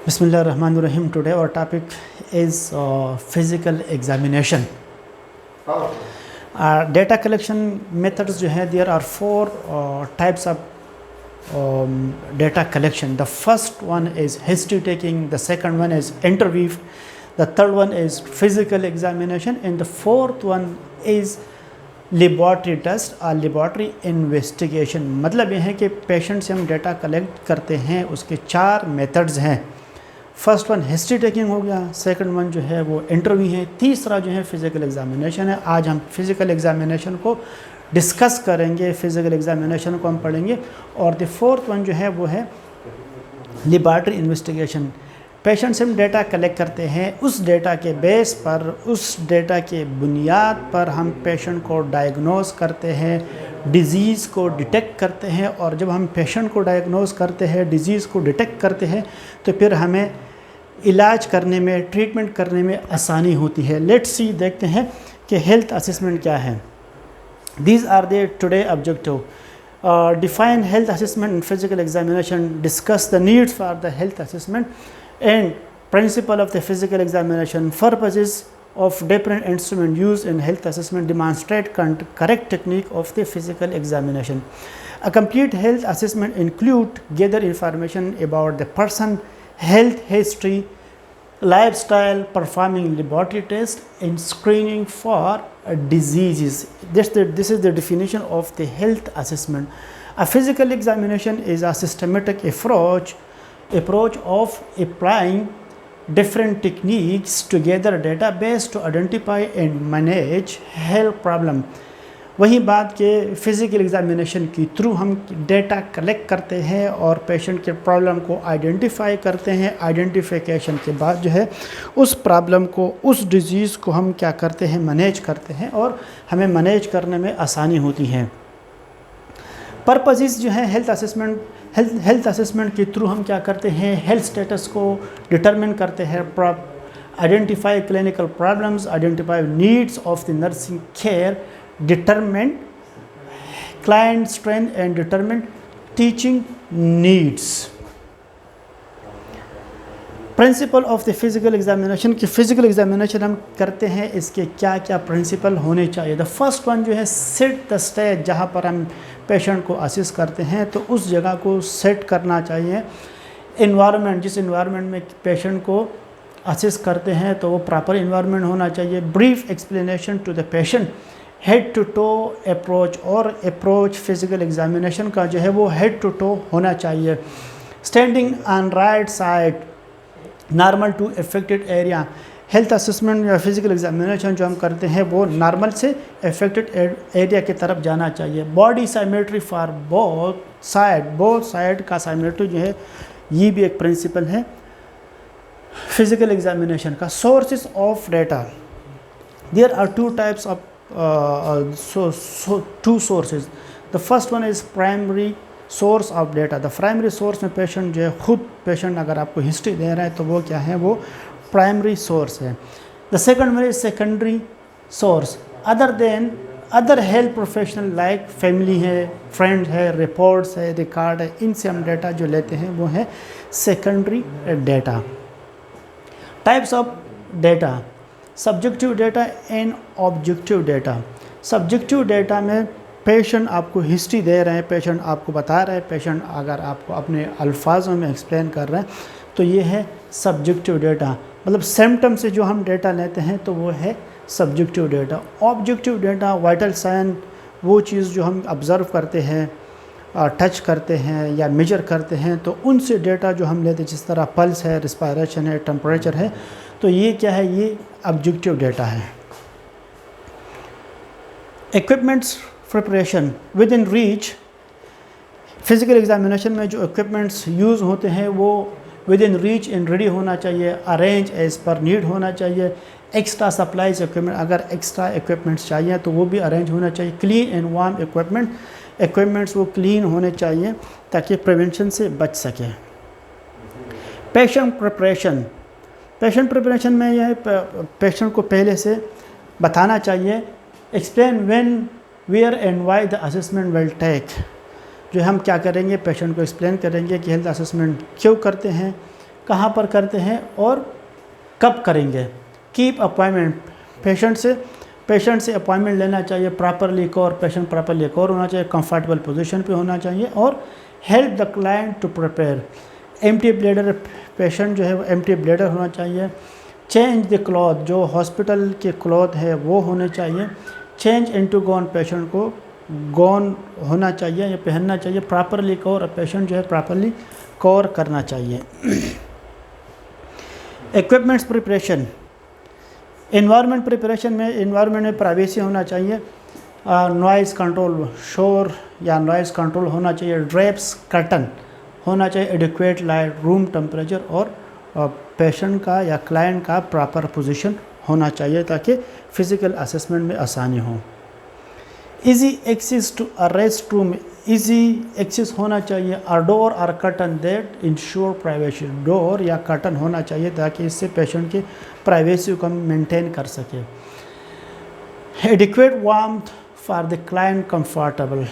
Bismillahirrahmanirrahim. Today our topic is physical examination. Data collection methods जो है, there are four types of data collection. The first one is history taking, the second one is interview, the third one is physical examination, and the fourth one is laboratory test और laboratory investigation. मतलब ये है कि patient से हम data collect करते हैं, उसके चार मेथड्स हैं. फर्स्ट वन हिस्ट्री टेकिंग हो गया, सेकंड वन जो है वो इंटरव्यू है, तीसरा जो है फिज़िकल एग्जामिनेशन है. आज हम फिज़िकल एग्जामिनेशन को डिस्कस करेंगे, फिज़िकल एग्जामिनेशन को हम पढ़ेंगे. और द फोर्थ वन जो है वो है लेबॉर्ट्री इन्वेस्टिगेशन. पेशेंट से हम डेटा कलेक्ट करते हैं, उस डेटा के बेस पर, उस डेटा के बुनियाद पर हम पेशेंट को डायग्नोज करते हैं, डिज़ीज़ को डिटेक्ट करते हैं. और जब हम पेशेंट को डायग्नोज करते हैं, डिज़ीज़ को डिटेक्ट करते हैं, तो फिर हमें इलाज करने में, ट्रीटमेंट करने में आसानी होती है. लेट्स सी, देखते हैं कि हेल्थ असेसमेंट क्या है. These are the today objective. Define health assessment and physical examination, discuss the needs for the health assessment and principle of the physical examination, purposes of different instrument used in health assessment, demonstrate correct technique of the physical examination. A complete health assessment include gather information about the person, health history, lifestyle, performing laboratory test and screening for diseases. This is the definition of the health assessment. A physical examination is a systematic approach of applying different techniques to gather database to identify and manage health problem. वही बात के physical examination के through हम data collect करते हैं और patient के problem को आइडेंटिफाई करते हैं. आइडेंटिफिकेशन के बाद जो है उस प्रॉब्लम को, उस डिज़ीज़ को हम क्या करते हैं, मैनेज करते हैं और हमें मैनेज करने में आसानी होती है. पर्पसेस जो है हेल्थ असेसमेंट के थ्रू हम क्या करते हैं, हेल्थ स्टेटस को डिटरमिन करते हैं, identify clinical problems, identify needs of the nursing care, determine client strength and determine teaching needs. Principle of the physical examination की फिज़िकल एग्जामिनेशन हम करते हैं, इसके क्या क्या प्रिंसिपल होने चाहिए. द फर्स्ट वन जो है सेट द स्टेज. जहाँ पर हम पेशेंट को असिस्ट करते हैं तो उस जगह को सेट करना चाहिए. इन्वायरमेंट, जिस इन्वायरमेंट में पेशेंट को असिस्ट करते हैं तो वो प्रॉपर इन्वायरमेंट होना चाहिए. Brief explanation to the patient, head to toe approach, और अप्रोच फिज़िकल एग्जामिनेशन का जो है वो हेड टू टो होना चाहिए. Standing on right side, normal to affected area. Health assessment या फिज़िकल एग्जामिनेशन जो हम करते हैं वो नॉर्मल से अफेक्टेड एरिया की तरफ जाना चाहिए. Body symmetry for both side का साइमेट्री जो है ये भी एक प्रिंसिपल है फिज़िकल एग्जामिनेशन का. Sources of data, there are two types of two sources. The first one is primary source of data. The primary source में पेशेंट जो है, खुद पेशेंट अगर आपको हिस्ट्री दे रहा है तो वो क्या है, वो प्राइमरी सोर्स है. The second one is secondary source. Other health professional like family है, फ्रेंड है, रिपोर्ट्स है, रिकॉर्ड है, इनसे हम डेटा जो लेते हैं वो है secondary data. Types of data, subjective data and objective data. Subjective data में पेशेंट आपको हिस्ट्री दे रहे हैं, पेशेंट आपको बता रहे हैं, पेशेंट अगर आपको अपने अल्फाजों में एक्सप्लेन कर रहे हैं तो ये है सब्जेक्टिव डेटा. मतलब सिम्टम से जो हम डेटा लेते हैं तो वो है subjective data. Objective data, vital sign, वो चीज़ जो हम ऑब्ज़र्व करते हैं, टच करते हैं या मेजर करते हैं, तो उनसे डेटा जो हम लेते हैं, जिस तरह पल्स है, रिस्पायरेशन है, टेम्परेचर है, तो ये क्या है, ये ऑब्जेक्टिव डेटा है. Equipments preparation with in reach. Physical examination में जो इक्विपमेंट्स यूज़ होते हैं वो with in reach and ready होना चाहिए. अरेंज एज पर नीड होना चाहिए. एक्स्ट्रा सप्लाईज इक्विपमेंट, अगर एक्स्ट्रा इक्विपमेंट्स चाहिए तो वो भी अरेंज होना चाहिए. क्लीन एंड वार्म इक्विपमेंट्स वो क्लीन होने चाहिए ताकि प्रिवेंशन से बच सके. पेशेंट प्रिपरेशन में यह पेशेंट को पहले से बताना चाहिए. Explain when, where and why the assessment will take. जो हम क्या करेंगे, पेशेंट को एक्सप्लेन करेंगे कि हेल्थ असेसमेंट क्यों करते हैं, कहाँ पर करते हैं और कब करेंगे। कीप अपॉइंटमेंट, पेशेंट से अपॉइंटमेंट लेना चाहिए, properly cover, patient properly cover होना चाहिए, कंफर्टेबल पोजीशन पे होना चाहिए, और help the client to prepare. Empty bladder, patient जो है वो एम्प्टी ब्लैडर होना चाहिए। चेंज द क्लॉथ, जो हॉस्पिटल के क्लॉथ है वो होने चाहिए। चेंज इनटू गॉन, पेशेंट को गॉन होना चाहिए या पहनना चाहिए। प्रॉपरली कवर, पेशेंट जो है प्रॉपरली कवर करना चाहिए। इक्विपमेंट्स प्रिपरेशन, इन्वायरमेंट प्रिपरेशन में इन्वायरमेंट में प्राइवेसी होना चाहिए, नॉइज़ कंट्रोल, शोर या नॉइज़ कंट्रोल होना चाहिए, ड्रेप्स, कर्टन होना चाहिए, एडिक्वेट लाइट, रूम टेम्परेचर, और पेशेंट का या क्लाइंट का प्रॉपर पोजीशन होना चाहिए ताकि फिज़िकल असेसमेंट में आसानी हो। Easy access to a rest room, easy access होना चाहिए। अ डोर और curtain that ensure privacy, door या कर्टन होना चाहिए ताकि इससे पेशेंट की प्राइवेसी को हम मेंटेन कर सके। Adequate warmth for the client, comfortable,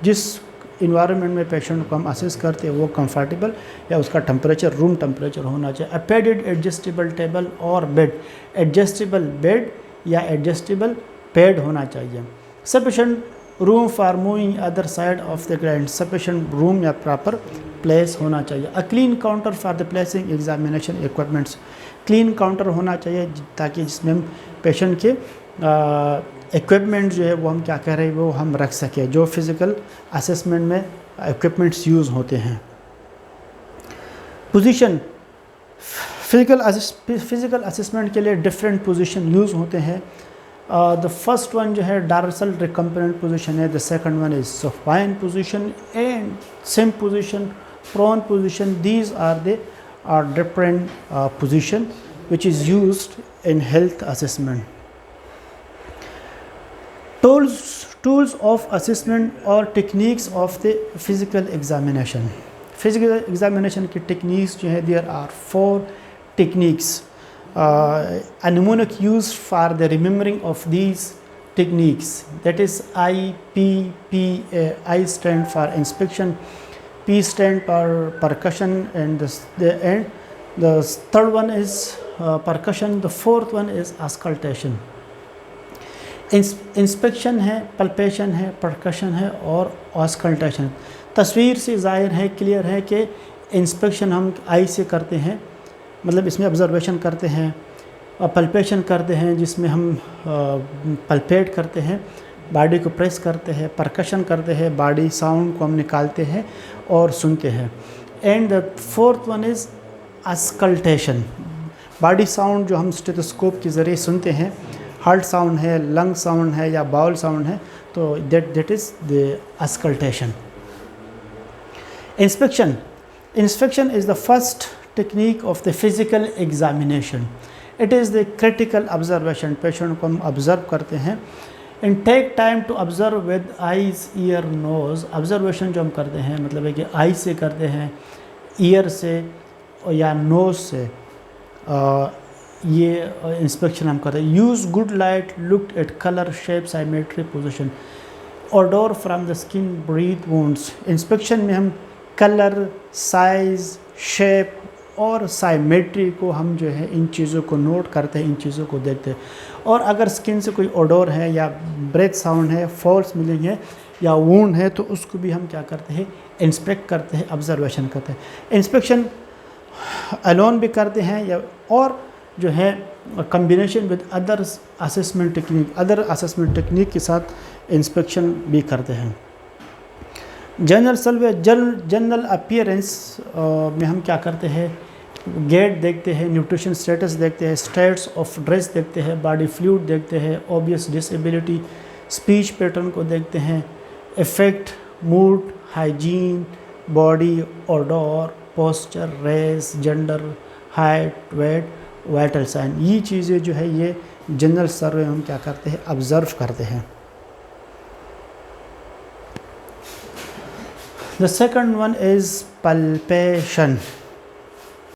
जिस इन्वायरमेंट में पेशेंट को हम असेस करते हैं वो कंफर्टेबल या उसका टेम्परेचर रूम टेम्परेचर होना चाहिए। अ पैडेड एडजस्टेबल टेबल और बेड, एडजस्टेबल बेड या एडजस्टेबल बेड होना चाहिए। Sufficient room for moving other side of the client, sufficient room या प्रॉपर प्लेस होना चाहिए। A clean counter for the placing examination equipments, clean counter होना चाहिए ताकि जिसमें हम पेशेंट के इक्विपमेंट जो है वो हम क्या कह रहे हैं वो हम रख सकें, जो फिज़िकल असेसमेंट में इक्विपमेंट्स यूज़ होते हैं। पोजीशन, फिज़िकल असेसमेंट के लिए डिफरेंट पोजीशन यूज़ होते हैं। द फर्स्ट वन जो है डॉर्सल रिकम्पेरेंट पोजीशन है, the second one is supine position and Sims position, prone position. These are the different position which is used in health assessment. Tools of assessment or techniques of the physical examination. Physical examination की techniques जो है there are 4 techniques. A mnemonic used for the remembering of these techniques, that is IPPA. I stand for inspection, P stand for percussion, and the third one is percussion, the fourth one is auscultation. Inspection है, palpation है, percussion है और auscultation. तस्वीर से ज़ाहिर है, clear है कि इंस्पेक्शन हम आई से करते हैं, मतलब इसमें ऑब्जर्वेशन करते हैं, और पल्पेशन करते हैं जिसमें हम पल्पेट करते हैं, बॉडी को प्रेस करते हैं, परकशन करते हैं, बॉडी साउंड को हम निकालते हैं और सुनते हैं। And the fourth one is auscultation, body sound जो हम स्टेथोस्कोप के ज़रिए सुनते हैं, हार्ट साउंड है, लंग साउंड है या बाउल साउंड है, तो that is the auscultation. Inspection is the first technique of the physical examination. It is the critical observation, patient को हम ऑब्ज़र्व करते हैं। In take time to observe with eyes, ear, nose. Observation जो हम करते हैं मतलब है कि आई से करते हैं, ईयर से या नोज़ से, ये इंस्पेक्शन हम करते हैं। Use good light, look at colour, shape, symmetry, position. Odour from the skin, breath, wounds. Inspection में हम कलर, साइज़, शेप और साइमेट्री को हम जो है इन चीज़ों को नोट करते हैं, इन चीज़ों को देखते हैं। और अगर स्किन से कोई ऑडोर है या ब्रेथ साउंड है, फॉल्स स्मेलिंग है या वुंड है तो उसको भी हम क्या करते हैं, इंस्पेक्ट करते हैं, ऑब्जर्वेशन करते हैं। इंस्पेक्शन अलोन भी करते हैं या और जो है combination with other assessment technique के साथ इंस्पेक्शन भी करते हैं। जनरल सर्वे, जनरल अपीयरेंस में हम क्या करते हैं, गेट देखते हैं, न्यूट्रिशन स्टेटस देखते हैं, स्टेट्स ऑफ ड्रेस देखते हैं, बॉडी फ्लूइड देखते हैं, ऑब्वियस डिसेबिलिटी, स्पीच पैटर्न को देखते हैं, affect, mood, hygiene, body odour, posture, race, gender, height, weight, vital sign. ये चीज़ें जो है ये जनरल सर्वे हम क्या करते हैं, ऑब्ज़र्व करते हैं। The second one is palpation.